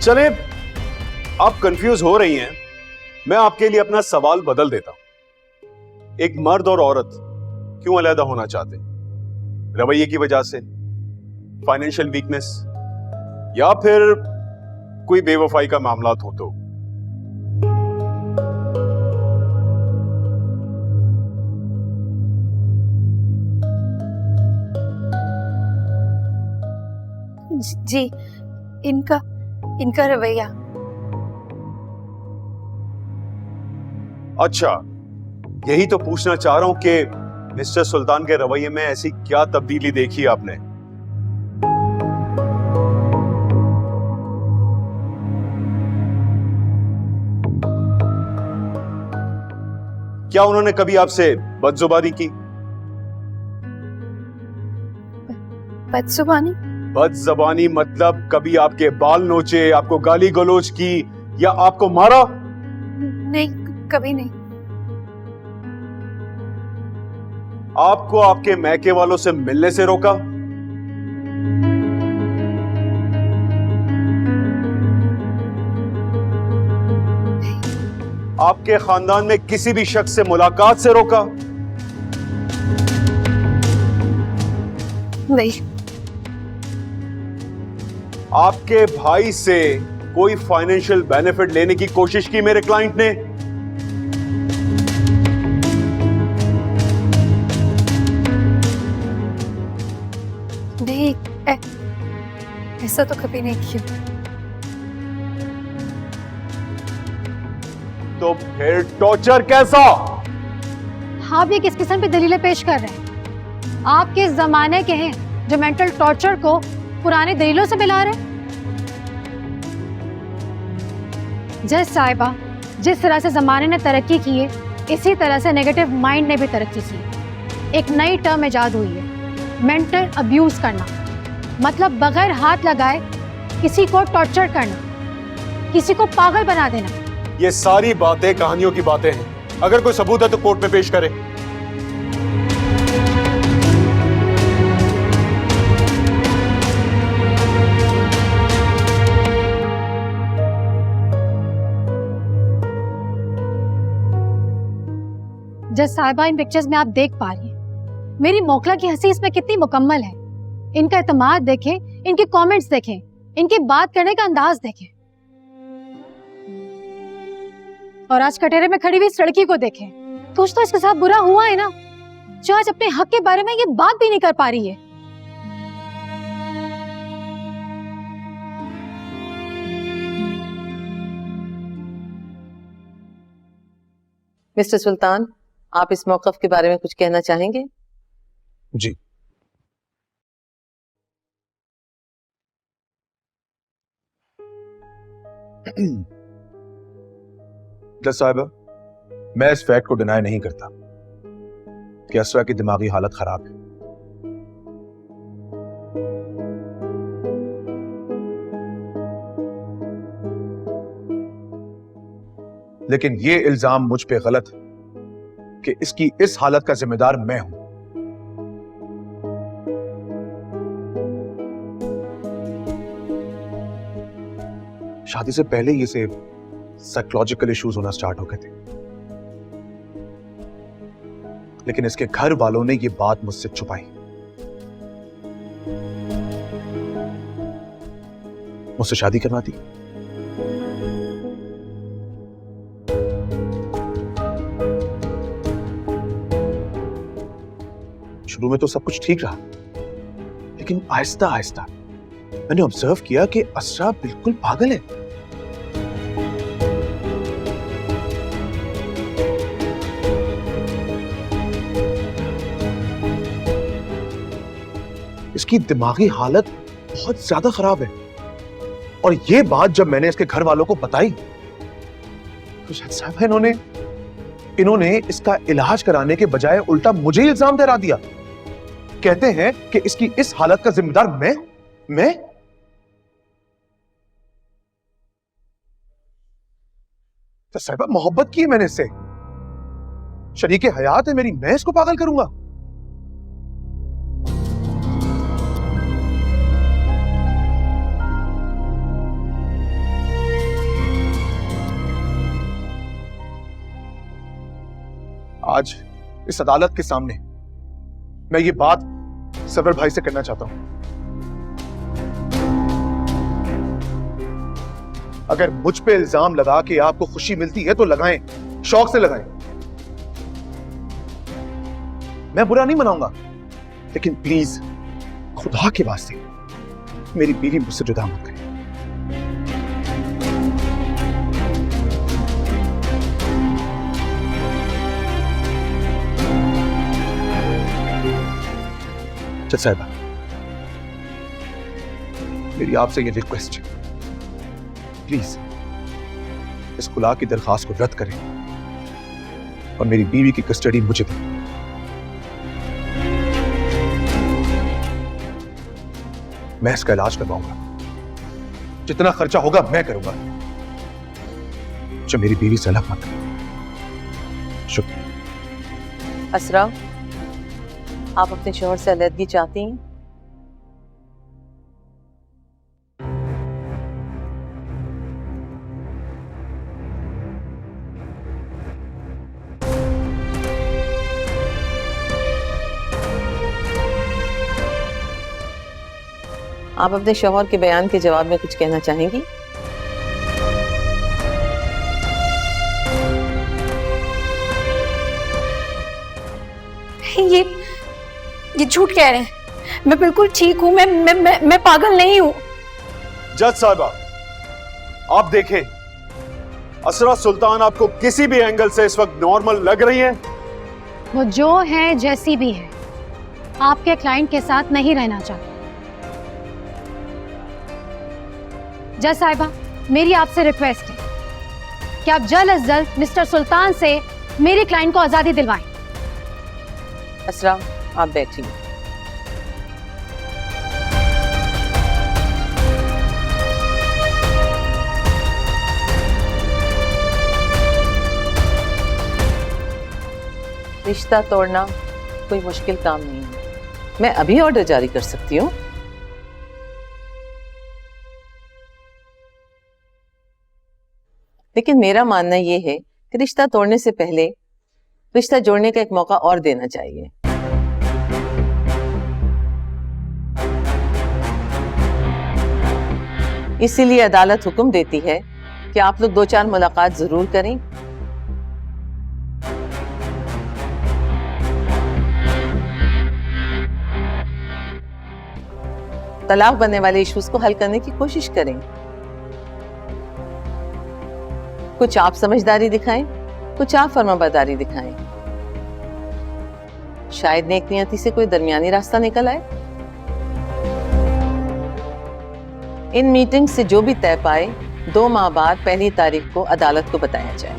चले, आप कंफ्यूज हो रही हैं, मैं आपके लिए अपना सवाल बदल देता हूं। एक मर्द और औरत क्यों अलग होना चाहते हैं? रवैये की वजह से, फाइनेंशियल वीकनेस, या फिर कोई बेवफाई का मामला हो तो? जी, इनका रवैया। अच्छा, यही तो पूछना चाह रहा हूं कि मिस्टर सुल्तान के रवैये में ऐसी क्या तब्दीली देखी आपने? क्या उन्होंने कभी आपसे बदजुबानी की? बदजुबानी? बदजबानी मतलब कभी आपके बाल नोचे, आपको गाली गलौज की, या आपको मारा? नहीं, कभी नहीं। आपको आपके मैके वालों से मिलने से रोका? आपके खानदान में किसी भी शख्स से मुलाकात से रोका? नहीं। आपके भाई से कोई फाइनेंशियल बेनिफिट लेने की कोशिश की मेरे क्लाइंट ने? नहीं, ऐसा तो कभी नहीं किया। तो फिर टॉर्चर कैसा? आप ये किस किस्म की दलीलें पेश कर रहे हैं? आप किस जमाने के हैं जो मेंटल टॉर्चर को पुराने दलीलों से मिला रहे? जज साहिबा, जिस तरह से जमाने ने तरक्की की है, इसी तरह से नेगेटिव माइंड ने भी तरक्की की है। एक नई टर्म इजाद हुई है, मेंटल अब्यूज करना। मतलब बगैर हाथ लगाए किसी को टॉर्चर करना, किसी को पागल बना देना। ये सारी बातें कहानियों की बातें हैं। अगर कोई सबूत है तो कोर्ट में पेश करें। जज साहिबा, इन पिक्चर्स में आप देख पा रही हैं मेरी मोकला की हंसी इसमें कितनी मुकम्मल है। इनका एतमाद देखें, इनके कमेंट्स देखें, इनकी बात करने का अंदाज देखें, और आज कटहरे में खड़ी हुई इस लड़की को देखें। कुछ तो इसके साथ बुरा हुआ है ना, जो आज अपने हक के बारे में ये बात भी नहीं कर पा रही है। मिस्टर सुल्तान, आप इस मौक़िफ़ के बारे में कुछ कहना चाहेंगे? जी, जज साहिबा, मैं इस फैक्ट को डिनाई नहीं करता कि असरा की दिमागी हालत खराब है। लेकिन ये इल्जाम मुझ पे गलत है कि इसकी इस हालत का जिम्मेदार मैं हूं। शादी से पहले ही इसे साइकोलॉजिकल इश्यूज होना स्टार्ट हो गए थे, लेकिन इसके घर वालों ने ये बात मुझसे छुपाई। मुझसे शादी करवा दी। शुरू में तो सब कुछ ठीक रहा, लेकिन आहिस्ता आहिस्ता मैंने ऑब्जर्व किया कि असरा बिल्कुल पागल है। इसकी दिमागी हालत बहुत ज्यादा खराब है, और ये बात जब मैंने इसके घर वालों को बताई तो जज साहब इन्होंने इसका इलाज कराने के बजाय उल्टा मुझे ही इल्जाम ठहरा दिया। कहते हैं कि इसकी इस हालत का जिम्मेदार मैं तो साहिबा, मोहब्बत की है मैंने इससे, शरीके हयात है मेरी, मैं इसको पागल करूंगा? आज इस अदालत के सामने मैं ये बात सरवर भाई से करना चाहता हूं। अगर मुझ पे इल्जाम लगा के आपको खुशी मिलती है तो लगाएं, शौक से लगाएं। मैं बुरा नहीं मनाऊंगा, लेकिन प्लीज खुदा के वास्ते मेरी बीवी मुझसे जुदा मत करें। जज साहिबा, मेरी आपसे ये रिक्वेस्ट है, प्लीज इस खुला की दरखास्त को रद्द करें और मेरी बीवी की कस्टडी मुझे दें। मैं इसका इलाज करवाऊंगा, जितना खर्चा होगा मैं करूंगा। जो मेरी बीवी से अलग मत करें। शुक्रिया। असरा, आप अपने शौहर से अलहदगी चाहती हैं? आप अपने शौहर के बयान के जवाब में कुछ कहना चाहेंगी? ये झूठ कह रहे हैं। मैं बिल्कुल ठीक हूँ। मैं पागल नहीं हूँ। जज साहिबा, आप देखें, असरा सुल्तान आपको किसी भी एंगल से इस वक्त नॉर्मल लग रही है? वो जो है जैसी भी है, आपके क्लाइंट के साथ नहीं रहना चाहती। जज साहिबा, मेरी आपसे रिक्वेस्ट है कि आप जल्द अज जल्द मिस्टर सुल्तान से मेरे क्लाइंट को आजादी दिलवाएं। असरा, आप बैठिए। रिश्ता तोड़ना कोई मुश्किल काम नहीं है। मैं अभी ऑर्डर जारी कर सकती हूँ। लेकिन मेरा मानना यह है कि रिश्ता तोड़ने से पहले रिश्ता जोड़ने का एक मौका और देना चाहिए। इसीलिए अदालत हुक्म देती है कि आप लोग 2-4 मुलाकात जरूर करें। तलाक बनने वाले इश्यूज को हल करने की कोशिश करें। कुछ आप समझदारी दिखाएं, कुछ आप फर्माबरदारी दिखाएं। शायद नेक नियति से कोई दरमियानी रास्ता निकल आए। इन मीटिंग से जो भी तय पाए 2 माह बाद 1 तारीख को अदालत को बताया जाए।